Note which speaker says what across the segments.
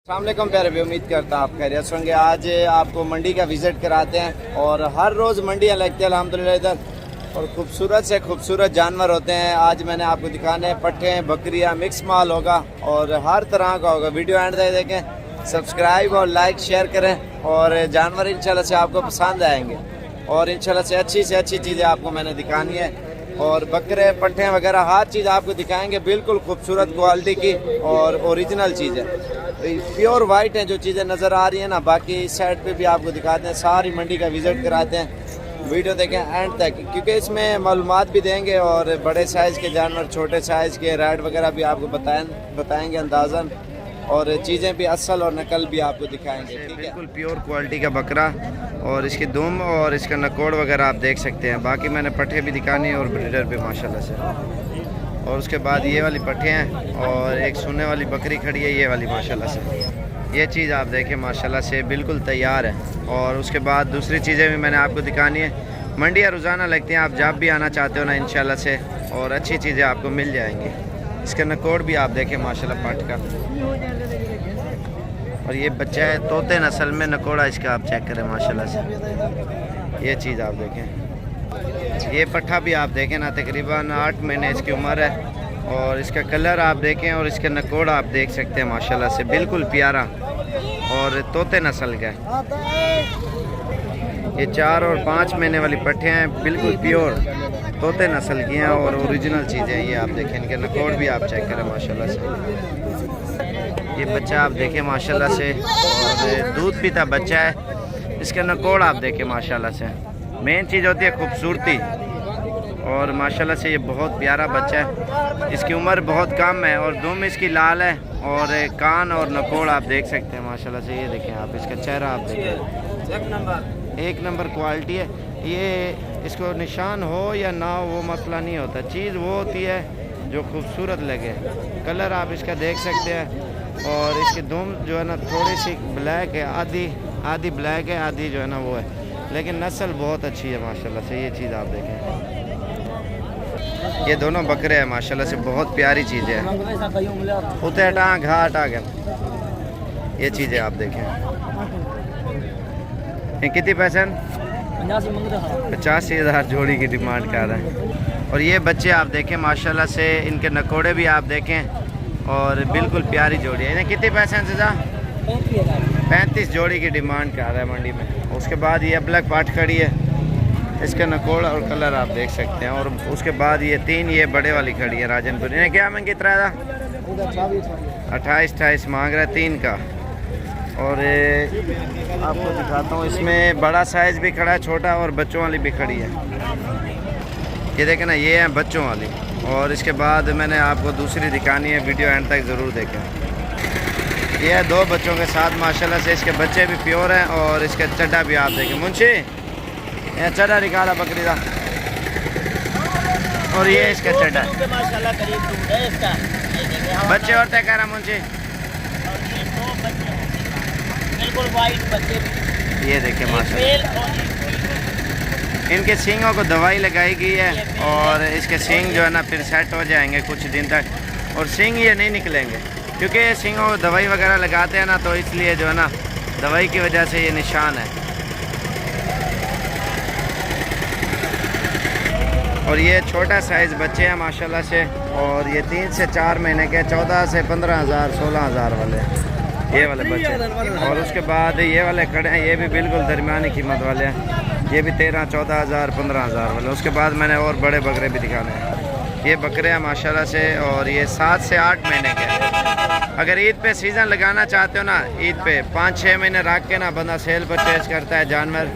Speaker 1: अस्सलामुअलैकुम प्यारे भाई, उम्मीद करता आप खैरियत होंगे। आज आपको मंडी का विज़िट कराते हैं और हर रोज़ मंडियाँ लगती है अल्हम्दुलिल्लाह इधर, और खूबसूरत से खूबसूरत जानवर होते हैं। आज मैंने आपको दिखाने पट्ठे बकरियाँ मिक्स माल होगा और हर तरह का होगा। वीडियो एंड तक देखें, सब्सक्राइब और लाइक शेयर करें और जानवर इंशाल्लाह से आपको पसंद आएंगे और इंशाल्लाह से अच्छी चीज़ें आपको मैंने दिखानी है। और बकरे पट्ठे वगैरह हर चीज़ आपको दिखाएंगे, बिल्कुल खूबसूरत क्वालिटी की और ओरिजिनल चीज़ है। प्योर वाइट है जो चीज़ें नज़र आ रही है ना। बाकी इस साइड पे भी आपको दिखाते हैं, सारी मंडी का विज़िट कराते हैं। वीडियो देखें एंड तक, क्योंकि इसमें मालूमात भी देंगे और बड़े साइज़ के जानवर, छोटे साइज़ के रेट वगैरह भी आपको बताएंगे अंदाज़न, और चीज़ें भी असल और नकल भी आपको दिखाएंगे। ठीक है, बिल्कुल प्योर क्वालिटी का बकरा और इसकी दुम और इसका नकोड़ वगैरह आप देख सकते हैं। बाकी मैंने पट्ठे भी दिखानी है और ब्रीडर भी माशाल्लाह से। और उसके बाद ये वाली पट्ठे हैं और एक सोने वाली बकरी खड़ी है, ये वाली माशाल्लाह से। ये चीज़ आप देखें माशाल्लाह से बिल्कुल तैयार है। और उसके बाद दूसरी चीज़ें भी मैंने आपको दिखानी है। मंडियाँ रोज़ाना लगती हैं, आप जब भी आना चाहते हो ना इंशाल्लाह से, और अच्छी चीज़ें आपको मिल जाएंगी। इसका नकोड़ भी आप देखें माशाल्लाह पाट का, और ये बच्चा है तोते नस्ल में नकोड़ा इसका, आप चेक करें माशाल्लाह से। ये चीज़ आप देखें, ये पट्ठा भी आप देखें ना, तकरीबन 8 महीने इसकी उम्र है। और इसका कलर आप देखें और इसका नकोड़ा आप देख सकते हैं माशाल्लाह से, बिल्कुल प्यारा और तोते नस्ल का है। ये 4 और 5 महीने वाली पट्ठे हैं, बिल्कुल प्योर तोते नस्ल की हैं और ओरिजिनल चीज़ें हैं। ये आप देखें, इनके नकोड़ भी आप चेक करें माशाल्लाह से। ये बच्चा आप देखें माशाल्लाह से, और दूध पीता बच्चा है। इसका नकोड़ आप देखें माशाल्लाह से। मेन चीज़ होती है खूबसूरती, और माशाल्लाह से ये बहुत प्यारा बच्चा है। इसकी उम्र बहुत कम है और दुम इसकी लाल है, और कान और नकोड़ आप देख सकते हैं माशाल्लाह से। ये देखें आप, इसका चेहरा आप देखें, एक नंबर क्वालिटी है। ये इसको निशान हो या ना हो वो मसला नहीं होता, चीज़ वो होती है जो खूबसूरत लगे। कलर आप इसका देख सकते हैं, और इसकी दुम जो है ना थोड़ी सी ब्लैक है, आधी ब्लैक है, आधी जो है ना वो है, लेकिन नस्ल बहुत अच्छी है माशाल्लाह से। ये चीज़ आप देखें, ये दोनों बकरे हैं माशाल्लाह से, बहुत प्यारी चीज़ें हैं। उते हटा घा हटा गए, ये चीज़ें आप देखें। ये कितनी पैसे? 85,000 जोड़ी की डिमांड कर रहे हैं। और ये बच्चे आप देखें माशाल्लाह से, इनके नकोड़े भी आप देखें और बिल्कुल प्यारी जोड़ी है। इन्हें कितने पैसे हैं सजा? 35 जोड़ी की डिमांड कर रहा है मंडी में। उसके बाद ये ब्लैक पाट खड़ी है, इसका नकोड़ और कलर आप देख सकते हैं। और उसके बाद ये 3 ये बड़े वाली खड़ी है राजनपुर। इन्हें क्या महंगी तरह था? 28 मांग रहा है 3 का। और आपको दिखाता हूँ, इसमें बड़ा साइज़ भी खड़ा है, छोटा, और बच्चों वाली भी खड़ी है। ये देखें ना, ये है बच्चों वाली। और इसके बाद मैंने आपको दूसरी दिखानी है, वीडियो एंड तक ज़रूर देखें। ये है 2 बच्चों के साथ माशाल्लाह से। इसके बच्चे भी प्योर हैं और इसका चड्डा भी आप देखें। मुंशी ये चड्डा निकाला बकरी का, और ये इसका चड्डा बच्चे और तय करा मुंशी, बिल्कुल वाइट बच्चे। ये देखें माशाल्लाह, इनके सींगों को दवाई लगाई गई है और इसके सींग जो है ना फिर सेट हो जाएंगे कुछ दिन तक, और सींग ये नहीं निकलेंगे, क्योंकि सींगों को दवाई वगैरह लगाते हैं ना, तो इसलिए जो है ना दवाई की वजह से ये निशान है। और ये छोटा साइज़ बच्चे हैं माशाल्लाह से, और ये 3 से 4 महीने के, 14 से 15,000 16,000 वाले ये वाले बच्चे। और उसके बाद ये वाले खड़े हैं, ये भी बिल्कुल दरमियानी कीमत वाले हैं। ये भी 13 14,000 15,000 वाले। उसके बाद मैंने और बड़े बकरे भी दिखाने हैं। ये बकरे हैं माशाल्लाह से, और ये 7 से 8 महीने के हैं। अगर ईद पे सीज़न लगाना चाहते हो ना, ईद पे 5-6 महीने रख के ना बंदा सेल परचेज करता है जानवर,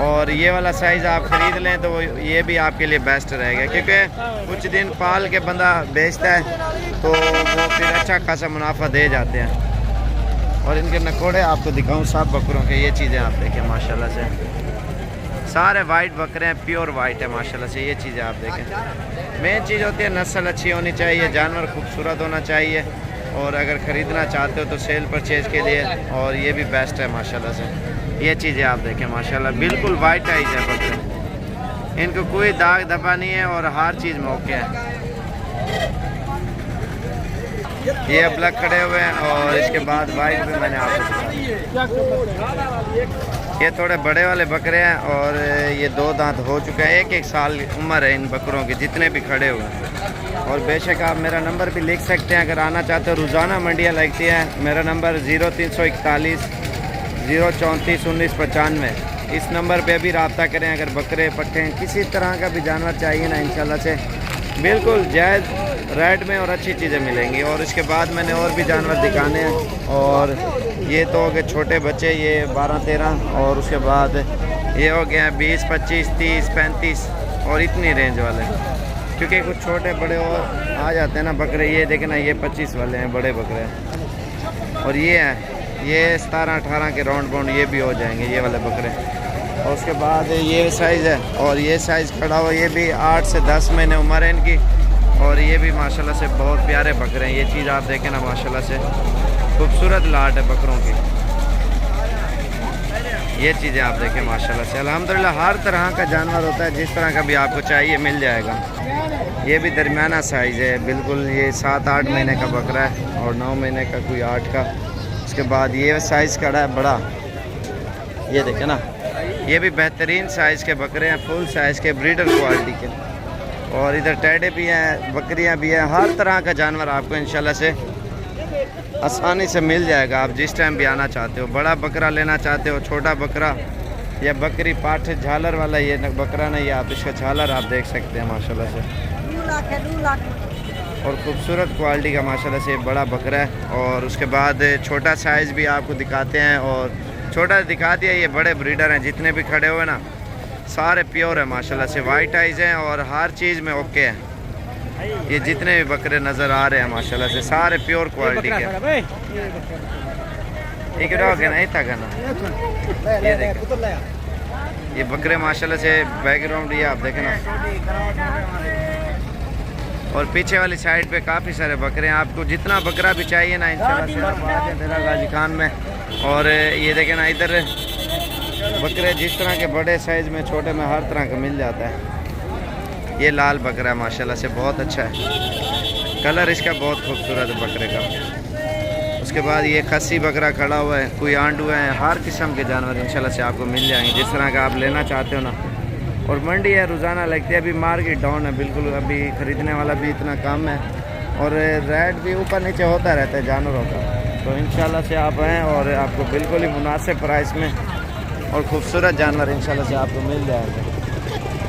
Speaker 1: और ये वाला साइज़ आप ख़रीद लें तो ये भी आपके लिए बेस्ट रहेगा, क्योंकि कुछ दिन पाल के बंदा बेचता है तो वो फिर अच्छा खासा मुनाफा दे जाते हैं। और इनके नकोड़े आपको दिखाऊं सब बकरों के, ये चीज़ें आप देखें माशाल्लाह से, सारे वाइट बकरे हैं, प्योर वाइट है माशाल्लाह से। ये चीज़ें आप देखें, मेन चीज़ होती है नस्ल अच्छी होनी चाहिए, जानवर खूबसूरत होना चाहिए। और अगर ख़रीदना चाहते हो तो सेल परचेज के लिए, और ये भी बेस्ट है माशाल्लाह से। ये चीज़ें आप देखें माशाल्लाह, बिल्कुल वाइट आइज है बकरे, इनको कोई दाग धब्बा नहीं है और हर चीज़ मौके है। ये अब लग खड़े हुए हैं और इसके बाद वाइट भी मैंने आपको, ये थोड़े बड़े वाले बकरे हैं और ये 2 दांत हो चुके हैं, 1-1 साल उम्र है इन बकरों की जितने भी खड़े हुए हैं। और बेशक आप मेरा नंबर भी लिख सकते हैं अगर आना चाहते हो। रोज़ाना मंडियाँ लगती हैं। मेरा नंबर 0341 034 1995। इस नंबर पे भी रब्ता करें अगर बकरे पट्टे किसी तरह का भी जानवर चाहिए ना, इंशाल्लाह से बिल्कुल जायज़ रेट में और अच्छी चीज़ें मिलेंगी। और इसके बाद मैंने और भी जानवर दिखाने हैं। और ये तो हो गए छोटे बच्चे, ये 12-13, और उसके बाद ये हो गए 20, 25, 30, 35 और इतनी रेंज वाले, क्योंकि कुछ छोटे बड़े और आ जाते हैं ना बकरे। ये देखें ना, ये 25 वाले हैं बड़े बकरे, और ये हैं ये 17-18 के राउंड बाउंड ये भी हो जाएंगे ये वाले बकरे। और उसके बाद ये साइज़ है और ये साइज़ खड़ा हुआ, ये भी 8 से 10 महीने उम्र है इनकी। और ये भी माशाल्लाह से बहुत प्यारे बकरे हैं। ये चीज़ आप देखें ना, माशाल्लाह से खूबसूरत लाट है बकरों की। ये चीज़ें आप देखें माशाल्लाह से। अल्हम्दुलिल्लाह हर तरह का जानवर होता है, जिस तरह का भी आपको चाहिए मिल जाएगा। ये भी दरमियाना साइज़ है बिल्कुल। ये 7-8 महीने का बकरा है और 9 महीने का, कोई 8 का। उसके बाद ये साइज़ खड़ा है बड़ा, ये देखें ना, ये भी बेहतरीन साइज़ के बकरे हैं, फुल साइज़ के ब्रीडर क्वालिटी के। और इधर टेडे भी हैं, बकरियां भी हैं, हर तरह का जानवर आपको इंशाल्लाह से आसानी से मिल जाएगा। आप जिस टाइम भी आना चाहते हो, बड़ा बकरा लेना चाहते हो, छोटा बकरा या बकरी पाठ झालर वाला, ये बकरा नहीं, आप इसका झालर आप देख सकते हैं माशाल्लाह से।
Speaker 2: 2 लाख
Speaker 1: और खूबसूरत क्वालिटी का माशाल्लाह से बड़ा बकरा है। और उसके बाद छोटा साइज़ भी आपको दिखाते हैं, और छोटा दिखा दिया। ये बड़े ब्रीडर हैं जितने भी खड़े हुए ना, सारे प्योर है माशाल्लाह से, वाइट आइज़ हैं और हर चीज़ में ओके है। ये जितने भी बकरे नज़र आ रहे हैं माशाल्लाह से सारे प्योर क्वालिटी के। एक डॉग है ना, इतना करना, ये देखें ये बकरे माशाल्लाह से बैकग्राउंड ये आप देखें ना। और पीछे वाली साइड पे काफ़ी सारे बकरे हैं। आपको जितना बकरा भी चाहिए ना इंशाल्लाह से आप आ जाएं डेरा गाजी खान में। और ये देखें ना, इधर बकरे जिस तरह के बड़े साइज़ में, छोटे में, हर तरह का मिल जाता है। ये लाल बकरा है माशाल्लाह से, बहुत अच्छा है, कलर इसका बहुत खूबसूरत है बकरे का। उसके बाद ये खस्सी बकरा खड़ा हुआ है, कोई आंडू है, हर किस्म के जानवर इंशाल्लाह से आपको मिल जाएंगे जिस तरह का आप लेना चाहते हो ना। और मंडी है, रोज़ाना लगती है। अभी मार्केट डाउन है बिल्कुल, अभी ख़रीदने वाला भी इतना कम है और रेट भी ऊपर नीचे होता रहता है जानवरों का। तो इंशाल्लाह से आप आएँ और आपको बिल्कुल ही मुनासिब प्राइस में और ख़ूबसूरत जानवर इंशाल्लाह से आपको मिल जाएंगे।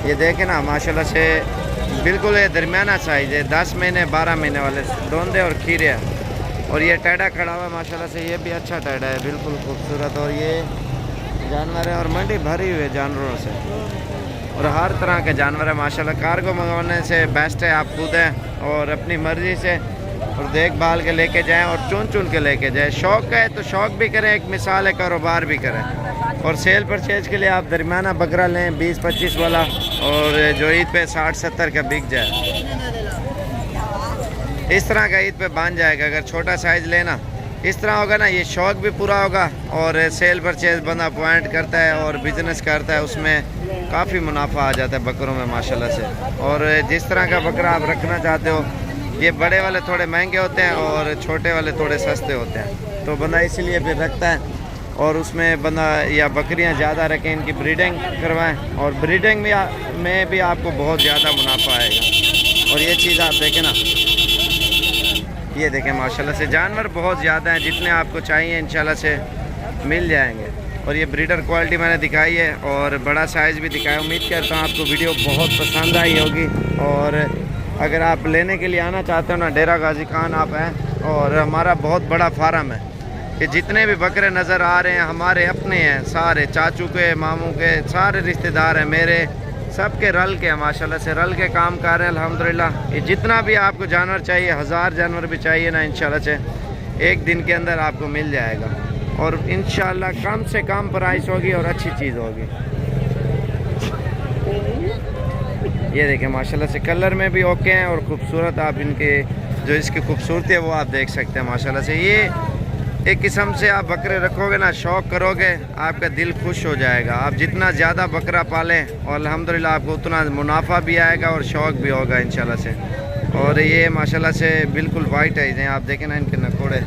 Speaker 1: ये देखें ना माशाल्लाह से बिल्कुल ये दरमियाना साइज़ है, 10 महीने 12 महीने वाले दोंदे और खीरे हैं। और ये टैडा खड़ा हुआ है माशाल्लाह से, ये भी अच्छा टैडा है, बिल्कुल खूबसूरत। और ये जानवर है और मंडी भरी हुई है जानवरों से, और हर तरह के जानवर है माशाल्लाह। कार्गो मंगवाने से बेस्ट है आप खुद हैं और अपनी मर्ज़ी से और देखभाल के लेके जाएं और चुन चुन के लेके जाएं। शौक़ है तो शौक़ भी करें, एक मिसाल है कारोबार भी करें। और सेल परचेज के लिए आप दरमियाना बकरा लें 20-25 वाला, और जो ईद पे 60-70 का बिक जाए, इस तरह का ईद पे बन जाएगा। अगर छोटा साइज़ लेना इस तरह होगा ना, ये शौक़ भी पूरा होगा और सेल परचेज बंदा पॉइंट करता है और बिज़नेस करता है, उसमें काफ़ी मुनाफा आ जाता है बकरों में माशाल्लाह से। और जिस तरह का बकरा आप रखना चाहते हो, ये बड़े वाले थोड़े महंगे होते हैं और छोटे वाले थोड़े सस्ते होते हैं, तो बंदा इसीलिए फिर रखता है। और उसमें बंदा या बकरियां ज़्यादा रखें, इनकी ब्रीडिंग करवाएं, और ब्रीडिंग में भी आपको बहुत ज़्यादा मुनाफा आएगा। और ये चीज़ आप देखें ना, ये देखें माशाल्लाह से जानवर बहुत ज़्यादा हैं, जितने आपको चाहिए इंशाल्लाह से मिल जाएंगे। और ये ब्रीडर क्वालिटी मैंने दिखाई है और बड़ा साइज़ भी दिखाया। उम्मीद करता हूँ आपको वीडियो बहुत पसंद आई होगी। और अगर आप लेने के लिए आना चाहते हो ना, डेरा गाजी खान आप हैं, और हमारा बहुत बड़ा फार्म है। कि जितने भी बकरे नज़र आ रहे हैं हमारे अपने हैं, सारे चाचू के, मामू के, सारे रिश्तेदार हैं मेरे, सबके रल के माशाल्लाह से रल के काम कर रहे हैं अल्हम्दुलिल्लाह। ये जितना भी आपको जानवर चाहिए, 1000 जानवर भी चाहिए ना, इंशाल्लाह से एक दिन के अंदर आपको मिल जाएगा। और इंशाल्लाह कम से कम प्राइस होगी और अच्छी चीज़ होगी। ये देखें माशाल्लाह से कलर में भी ओके हैं और ख़ूबसूरत। आप इनके जो इसकी खूबसूरती है वो आप देख सकते हैं माशाल्लाह से। ये एक किस्म से आप बकरे रखोगे ना, शौक़ करोगे, आपका दिल खुश हो जाएगा। आप जितना ज़्यादा बकरा पालें और अल्हम्दुलिल्लाह आपको उतना मुनाफा भी आएगा और शौक़ भी होगा इंशाल्लाह से। और ये माशाल्लाह से बिल्कुल वाइट है, इन्हें आप देखें ना इनके नकोड़े,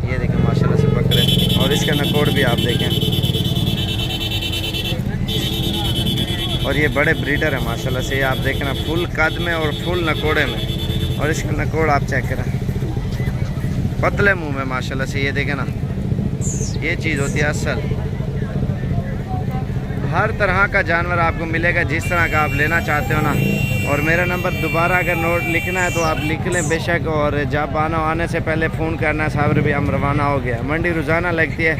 Speaker 1: ये देखें माशाल्लाह से बकरे, और इसका नकोड़ भी आप देखें। और ये बड़े ब्रीडर है माशाल्लाह से, ये आप देखें ना फुल कद में और फुल नकोड़े में, और इसका नकोड़ आप चेक करें, पतले मुंह में माशाल्लाह से। ये देखें ना, ये चीज़ होती है असल। हर तरह का जानवर आपको मिलेगा जिस तरह का आप लेना चाहते हो ना। और मेरा नंबर दोबारा अगर नोट लिखना है तो आप लिख लें बेशक, और जब आने से पहले फ़ोन करना। साबर भी हम रवाना हो गया। मंडी रोज़ाना लगती है,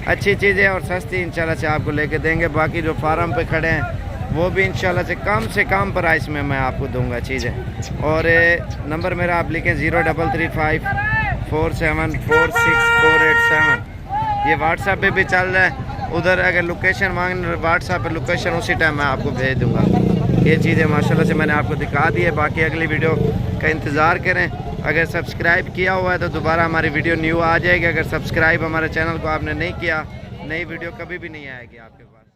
Speaker 1: अच्छी चीज़ें और सस्ती इंशाल्लाह से आपको लेके देंगे। बाकी जो फार्म पे खड़े हैं वो भी इंशाल्लाह से कम प्राइस में मैं आपको दूंगा चीज़ें। और नंबर मेरा आप लिखें 0335474647। ये व्हाट्सएप पे भी चल रहा है, उधर अगर लोकेशन मांग व्हाट्सएप पे लोकेशन उसी टाइम मैं आपको भेज दूंगा। ये चीज़ें माशाल्लाह से मैंने आपको दिखा दी है। बाकी अगली वीडियो का इंतज़ार करें। अगर सब्सक्राइब किया हुआ है तो दोबारा हमारी वीडियो न्यू आ जाएगी। अगर सब्सक्राइब हमारे चैनल को आपने नहीं किया, नई वीडियो कभी भी नहीं आएगी आपके पास।